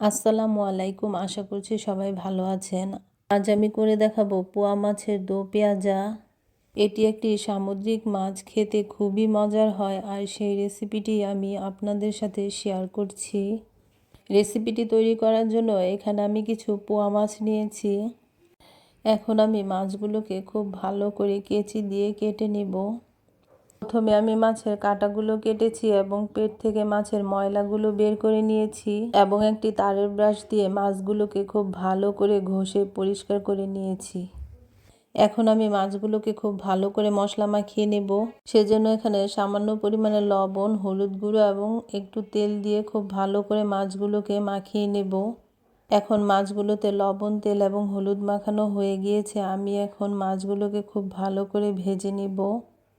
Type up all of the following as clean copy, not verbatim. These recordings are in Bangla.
আসসালামু আলাইকুম। আশা করছি সবাই ভালো আছেন। আজ আমি করে দেখাবো পোয়া মাছের দো পেঁয়াজা। এটি একটি সামুদ্রিক মাছ, খেতে খুবই মজার হয় আর সেই রেসিপিটি আমি আপনাদের সাথে শেয়ার করছি। রেসিপিটি তৈরি করার জন্য এখানে আমি কিছু পোয়া মাছ নিয়েছি। এখন আমি মাছগুলোকে খুব ভালো করে কেচি দিয়ে কেটে নেব। প্রথমে আমি মাছের কাঁটাগুলো কেটেছি এবং পেট থেকে মাছের ময়লাগুলো বের করে নিয়েছি এবং একটি তারের ব্রাশ দিয়ে মাছগুলোকে খুব ভালো করে ঘষে পরিষ্কার করে নিয়েছি। এখন আমি মাছগুলোকে খুব ভালো করে মশলা মাখিয়ে নেব। সেজন্য এখানে সামান্য পরিমাণে লবণ, হলুদ গুঁড়ো এবং একটু তেল দিয়ে খুব ভালো করে মাছগুলোকে মাখিয়ে নেব। এখন মাছগুলোতে লবণ, তেল এবং হলুদ মাখানো হয়ে গিয়েছে। আমি এখন মাছগুলোকে খুব ভালো করে ভেজে নেব।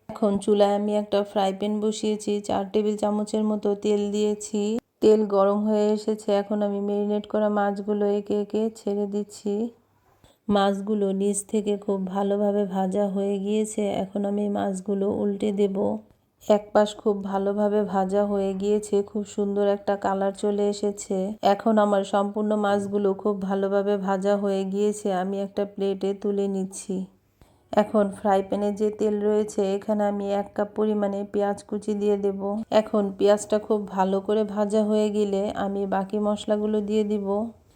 এখন চুলায় আমি একটা ফ্রাই প্যান বসিয়েছি, 4 টেবিল চামচের মতো তেল দিয়েছি। তেল গরম হয়ে এসেছে। এখন আমি ম্যারিনেট করা মাছগুলো একে একে ছেড়ে দিচ্ছি। মাছগুলো নিচ থেকে খুব ভালোভাবে ভাজা হয়ে গিয়েছে। এখন আমি মাছগুলো উল্টে দেব। এক পাশ খুব ভালোভাবে ভাজা হয়ে গিয়েছে, খুব সুন্দর একটা কালার চলে এসেছে। এখন আমার সম্পূর্ণ মাছগুলো খুব ভালোভাবে ভাজা হয়ে গিয়েছে। আমি একটা প্লেটে তুলে নিচ্ছি। এখন ফ্রাই প্যানে যে তেল রয়েছে এখানে আমি 1 কাপ পরিমাণে পেঁয়াজ কুচি দিয়ে দেব। এখন পেঁয়াজটা খুব ভালো করে ভাজা হয়ে গেলে আমি বাকি মশলাগুলো দিয়ে দিব।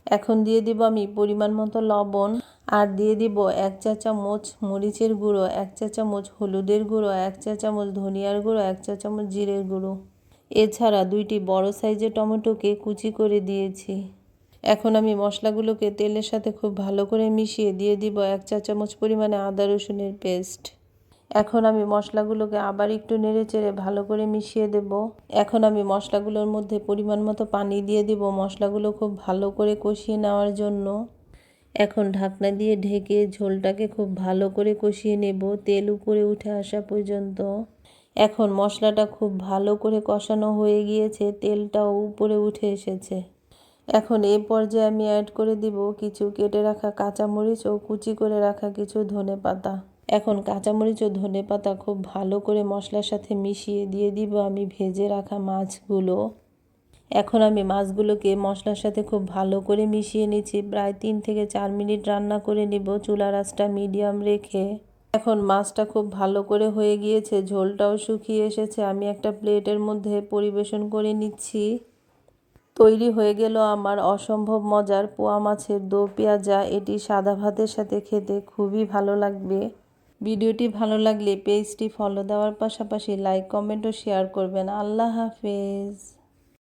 এখন দিয়ে দিব আমি পরিমাণ মতো লবণ, আর দিয়ে দিব 1 চা চামচ মরিচের গুঁড়ো, 1 চা চামচ হলুদের গুঁড়ো, 1 চা চামচ ধনিয়ার গুঁড়ো, 1 চা চামচ জিরের গুঁড়ো। এছাড়া 2টি বড় সাইজের টমেটোকে কুচি করে দিয়েছি। এখন আমি মশলাগুলোকে তেলের সাথে খুব ভালো করে মিশিয়ে দিয়ে দিব 1 চা চামচ পরিমাণে আদা রসুনের পেস্ট। এখন আমি মশলাগুলোকে আবার একটু নেড়েচেড়ে ভালো করে মিশিয়ে দেব। এখন আমি মশলাগুলোর মধ্যে পরিমাণ মতো পানি দিয়ে দিব মশলাগুলো খুব ভালো করে কষিয়ে নেওয়ার জন্য। এখন ঢাকনা দিয়ে ঢেকে ঝোলটাকে খুব ভালো করে কষিয়ে নেব তেল উপরে উঠে আসা পর্যন্ত। এখন মশলাটা খুব ভালো করে কষানো হয়ে গিয়েছে, তেলটাও উপরে উঠে এসেছে। এখন এই পর্যায়ে আমি অ্যাড করে দিব কিছু কেটে রাখা কাঁচামরিচ ও কুচি করে রাখা কিছু ধনেপাতা। এখন কাঁচামরিচ ও ধনেপাতা খুব ভালো করে মশলার সাথে মিশিয়ে দিয়ে দিব আমি ভেজে রাখা মাছগুলো। এখন আমি মাছগুলোকে মশলার সাথে খুব ভালো করে মিশিয়ে নিচ্ছি। প্রায় 3 থেকে 4 মিনিট রান্না করে নিব চুলার আঁচটা মিডিয়াম রেখে। এখন মাছটা খুব ভালো করে হয়ে গিয়েছে, ঝোলটাও শুকিয়ে এসেছে। আমি একটা প্লেটের মধ্যে পরিবেশন করে নিচ্ছি। তৈরি হয়ে গেল আমার অসম্ভব মজার পোয়া মাছের দো পেঁয়াজা। এটি সাদা ভাতের সাথে খেতে খুবই ভালো লাগবে। ভিডিওটি ভালো লাগলে পেজটি ফলো দেওয়ার পাশাপাশি লাইক, কমেন্ট ও শেয়ার করবেন। আল্লাহ হাফেজ।